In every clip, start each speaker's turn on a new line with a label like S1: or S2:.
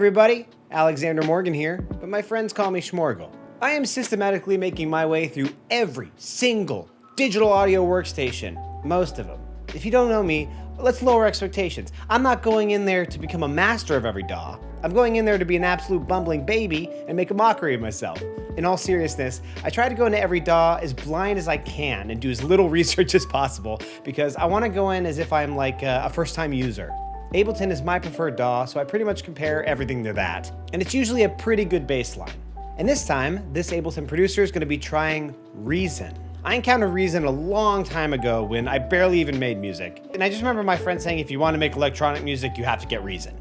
S1: everybody, Alexander Morgan here, but my friends call me Schmorgle. I am systematically making my way through every single digital audio workstation, most of them. If you don't know me, let's lower expectations. I'm not going in there to become a master of every DAW. I'm going in there to be an absolute bumbling baby and make a mockery of myself. In all seriousness, I try to go into every DAW as blind as I can and do as little research as possible because I want to go in as if I'm like a first-time user. Ableton is my preferred DAW, so I pretty much compare everything to that. And it's usually a pretty good baseline. And this time, this Ableton Producer is going to be trying Reason. I encountered Reason a long time ago when I barely even made music. And I just remember my friend saying, if you want to make electronic music, you have to get Reason.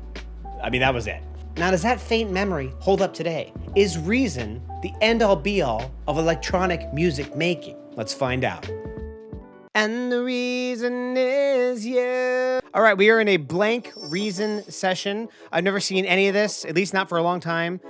S1: I mean, that was it. Now, does that faint memory hold up today? Is Reason the end-all be-all of electronic music making? Let's find out. And the reason is you. All right, we are in a blank Reason session. I've never seen any of this, at least not for a long time.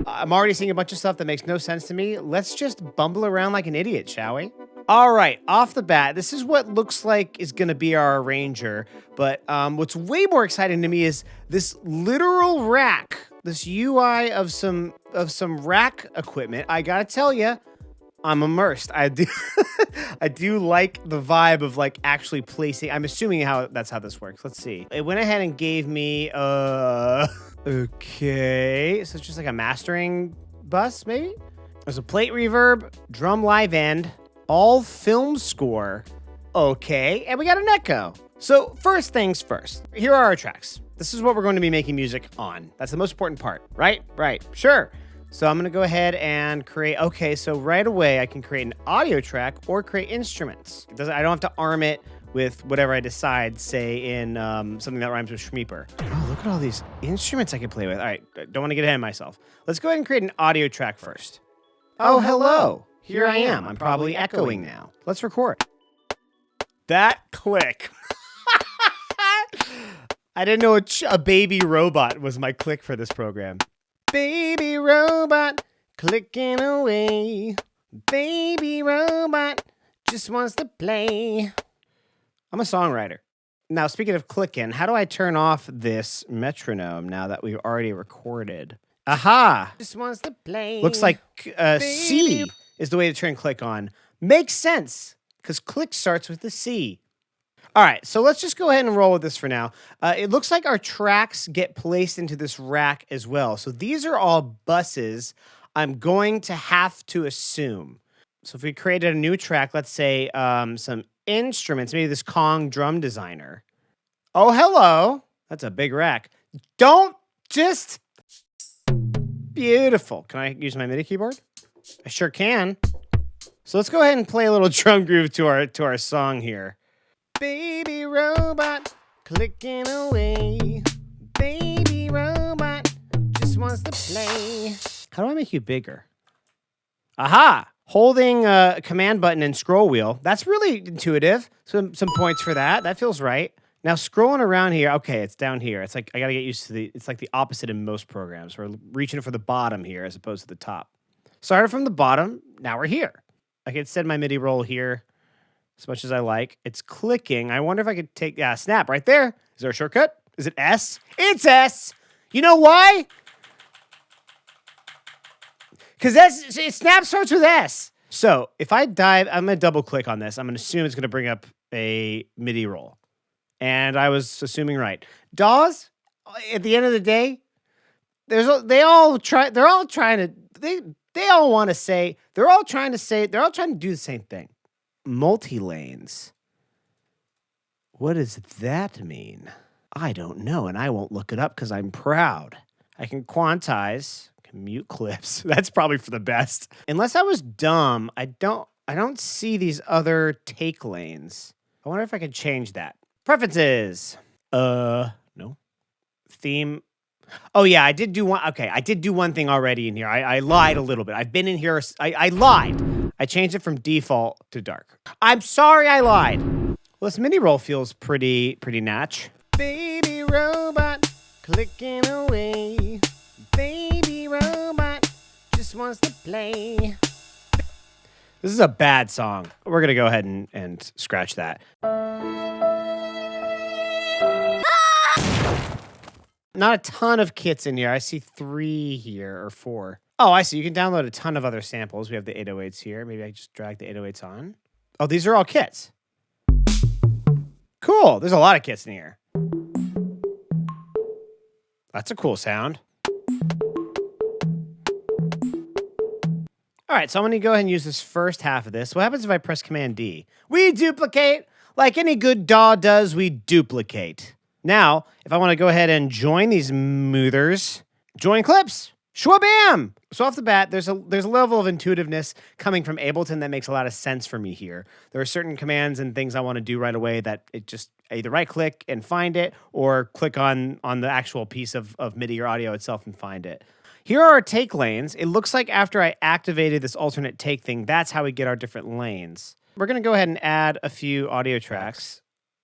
S1: I'm already seeing a bunch of stuff that makes no sense to me. Let's just bumble around like an idiot, shall we? All right, off the bat, this is what looks like is gonna be our arranger, but what's way more exciting to me is this literal rack, this UI of some rack equipment. I gotta tell you, I'm immersed. I do, I do like the vibe of like actually placing. I'm assuming that's how this works. Let's see. It went ahead and gave me okay, so it's just like a mastering bus, maybe. There's a plate reverb, drum live end, all film score. Okay, and we got an echo. So first things first. Here are our tracks. This is what we're going to be making music on. That's the most important part, right? Right. Sure. So I'm gonna go ahead and create, okay, so right away I can create an audio track or create instruments. I don't have to arm it with whatever I decide, say in something that rhymes with Schmeeper. Oh, look at all these instruments I can play with. All right, don't wanna get ahead of myself. Let's go ahead and create an audio track first. Oh, hello, here I am. I'm probably echoing now. Let's record. That click. I didn't know a baby robot was my click for this program. Baby robot, clicking away. Baby robot, just wants to play. I'm a songwriter. Now, speaking of clicking, how do I turn off this metronome now that we've already recorded? Aha! Just wants to play. Looks like C is the way to turn click on. Makes sense, because click starts with the C. All right, so let's just go ahead and roll with this for now. It looks like our tracks get placed into this rack as well. So these are all buses I'm going to have to assume. So if we created a new track, let's say some instruments, maybe this Kong drum designer. Oh, hello. That's a big rack. Don't just... Beautiful. Can I use my MIDI keyboard? I sure can. So let's go ahead and play a little drum groove to our song here. Baby robot, clicking away. Baby robot, just wants to play. How do I make you bigger? Aha! Holding a command button and scroll wheel. That's really intuitive. Some points for that. That feels right. Now scrolling around here. Okay, it's down here. It's like I gotta get used to it's like the opposite in most programs. We're reaching for the bottom here as opposed to the top. Started from the bottom. Now we're here. I can send my MIDI roll here. As much as I like. It's clicking. I wonder if I could take, snap right there. Is there a shortcut? Is it S? It's S. You know why? Because snap starts with S. So if I dive, I'm going to double click on this. I'm going to assume it's going to bring up a MIDI roll. And I was assuming right. DAWs, at the end of the day, they're all trying to do the same thing. Multi-lanes. What does that mean? I don't know, and I won't look it up because I'm proud. I can quantize, can mute clips. That's probably for the best. Unless I was dumb, I don't see these other take lanes. I wonder if I could change that. Preferences. No. Theme. Oh yeah, I did do one. Okay, I did do one thing already in here. I lied a little bit. I've been in here. I lied. I changed it from default to dark. I'm sorry I lied. Well, this MIDI roll feels pretty natch. Baby robot, clicking away. Baby robot, just wants to play. This is a bad song. We're gonna go ahead and scratch that. Not a ton of kits in here. I see 3 here, or 4. Oh, I see. You can download a ton of other samples. We have the 808s here. Maybe I just drag the 808s on. Oh, these are all kits. Cool. There's a lot of kits in here. That's a cool sound. All right, so I'm going to go ahead and use this first half of this. What happens if I press Command D? We duplicate. Like any good DAW does, we duplicate. Now, if I want to go ahead and join these smoothers, join clips, shwabam! So off the bat, there's a level of intuitiveness coming from Ableton that makes a lot of sense for me here. There are certain commands and things I want to do right away that it just either right-click and find it, or click on the actual piece of MIDI or audio itself and find it. Here are our take lanes. It looks like after I activated this alternate take thing, that's how we get our different lanes. We're going to go ahead and add a few audio tracks.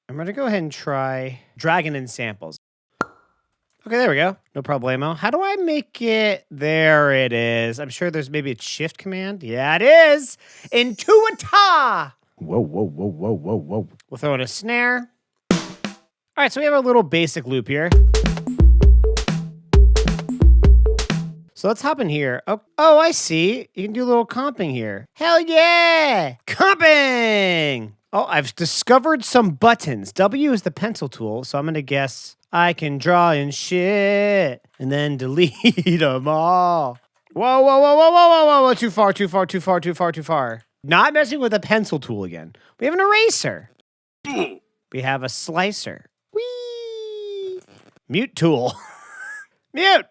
S1: I'm going to go ahead and try dragging in samples. Okay, there we go. No problemo. How do I make it? There it is. I'm sure there's maybe a shift command. Yeah, it is. Intuita. Whoa, whoa, whoa, whoa, whoa, whoa. We'll throw in a snare. All right, so we have a little basic loop here. So let's hop in here. Oh, I see. You can do a little comping here. Hell yeah! Comping! Oh, I've discovered some buttons. W is the pencil tool, so I'm going to guess I can draw in shit and then delete them all. Whoa, whoa, whoa, whoa, whoa, whoa, whoa. Too far, too far, too far, too far, too far. Not messing with the pencil tool again. We have an eraser. We have a slicer. Whee! Mute tool. Mute!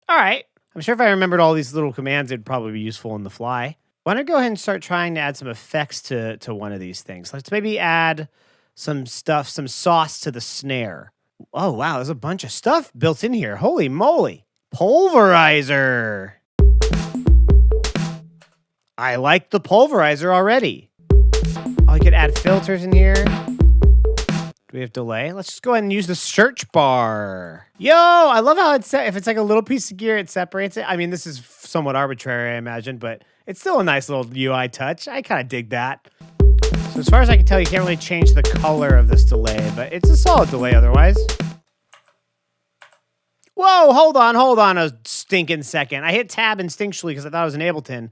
S1: All right. I'm sure if I remembered all these little commands, it'd probably be useful on the fly. Why don't I go ahead and start trying to add some effects to one of these things? Let's maybe add some stuff, some sauce to the snare. Oh, wow, there's a bunch of stuff built in here. Holy moly. Pulverizer. I like the pulverizer already. Oh, I could add filters in here. Do we have delay? Let's just go ahead and use the search bar. Yo, I love how if it's like a little piece of gear, it separates it. I mean, this is somewhat arbitrary, I imagine, but it's still a nice little UI touch. I kind of dig that. So as far as I can tell, you can't really change the color of this delay, but it's a solid delay otherwise. Whoa, hold on a stinking second. I hit tab instinctually because I thought it was an Ableton.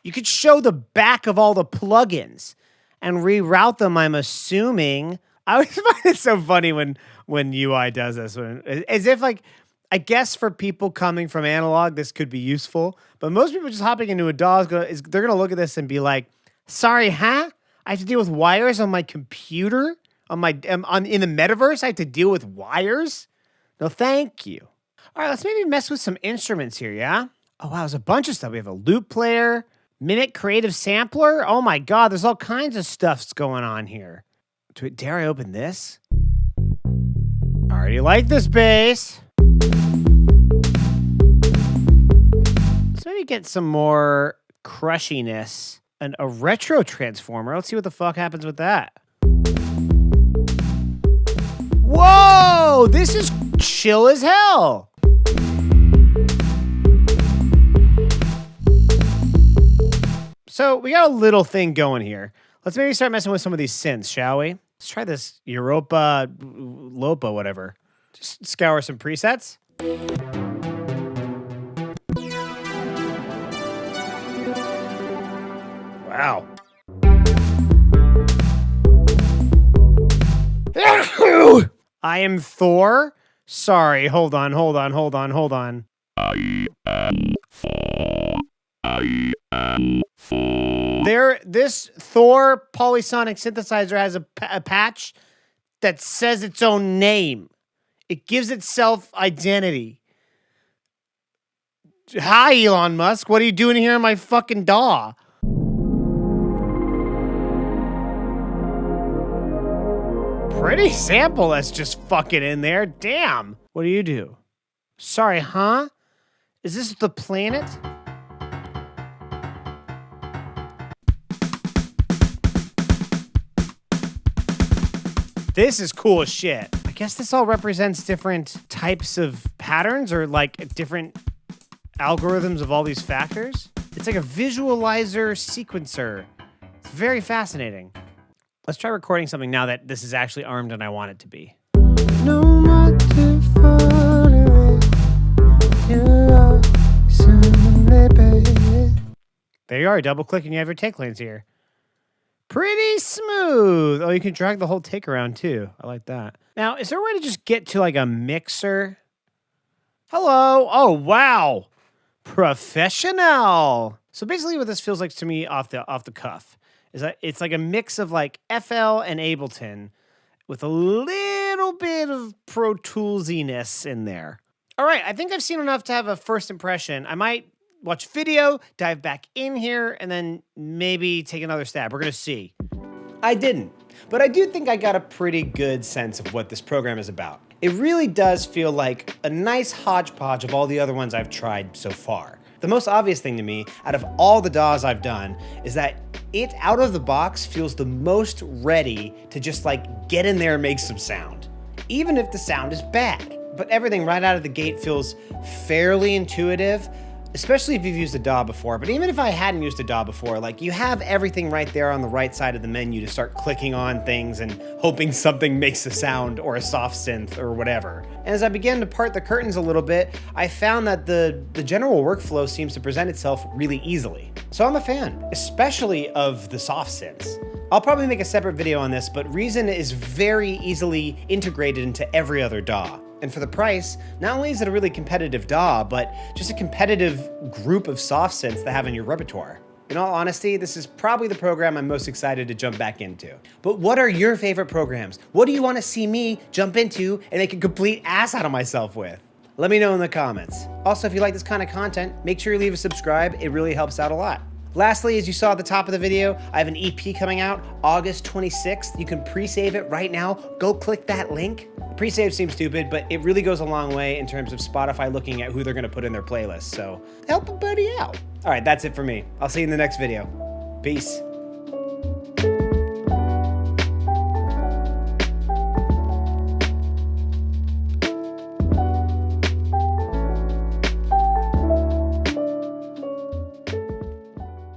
S1: You could show the back of all the plugins and reroute them, I'm assuming. I always find it so funny when UI does this. As if, like, I guess for people coming from analog, this could be useful. But most people just hopping into a DAW, they're going to look at this and be like, sorry, huh? I have to deal with wires on my computer? In the metaverse, I have to deal with wires? No, thank you. All right, let's maybe mess with some instruments here, yeah? Oh, wow, there's a bunch of stuff. We have a loop player, Mimic Creative Sampler. Oh, my God, there's all kinds of stuffs going on here. Dare I open this? I already like this bass. Let's maybe get some more crushiness and a retro transformer. Let's see what the fuck happens with that. Whoa! This is chill as hell. So we got a little thing going here. Let's maybe start messing with some of these synths, shall we? Let's try this Europa, Lopa, whatever. Just scour some presets. Wow. I am Thor? Sorry, hold on. This Thor polysonic synthesizer has a patch that says its own name. It gives itself identity. Hi, Elon Musk. What are you doing here in my fucking DAW? Pretty sample that's just fucking in there. Damn. What do you do? Sorry, huh? Is this the planet? This is cool as shit. I guess this all represents different types of patterns or like different algorithms of all these factors. It's like a visualizer sequencer. It's very fascinating. Let's try recording something now that this is actually armed and I want it to be. No matter you are. Double click and you have your take lanes here. Pretty smooth. Oh, you can drag the whole take around too. I like that. Now, is there a way to just get to like a mixer? Hello. Oh, wow. Professional. So basically what this feels like to me off the cuff is that it's like a mix of like FL and Ableton with a little bit of Pro Toolsiness in there. All right, I think I've seen enough to have a first impression. I might watch video, dive back in here, and then maybe take another stab. We're gonna see. I didn't, but I do think I got a pretty good sense of what this program is about. It really does feel like a nice hodgepodge of all the other ones I've tried so far. The most obvious thing to me, out of all the DAWs I've done, is that it, out of the box, feels the most ready to just like get in there and make some sound. Even if the sound is bad. But everything right out of the gate feels fairly intuitive, especially if you've used a DAW before. But even if I hadn't used a DAW before, like you have everything right there on the right side of the menu to start clicking on things and hoping something makes a sound or a soft synth or whatever. And as I began to part the curtains a little bit, I found that the general workflow seems to present itself really easily. So I'm a fan, especially of the soft synths. I'll probably make a separate video on this, but Reason is very easily integrated into every other DAW. And for the price, not only is it a really competitive DAW, but just a competitive group of soft synths to have in your repertoire. In all honesty, this is probably the program I'm most excited to jump back into. But what are your favorite programs? What do you want to see me jump into and make a complete ass out of myself with? Let me know in the comments. Also, if you like this kind of content, make sure you leave a subscribe. It really helps out a lot. Lastly, as you saw at the top of the video, I have an EP coming out August 26th. You can pre-save it right now. Go click that link. Pre-save seems stupid, but it really goes a long way in terms of Spotify looking at who they're gonna put in their playlist. So help a buddy out. All right, that's it for me. I'll see you in the next video. Peace.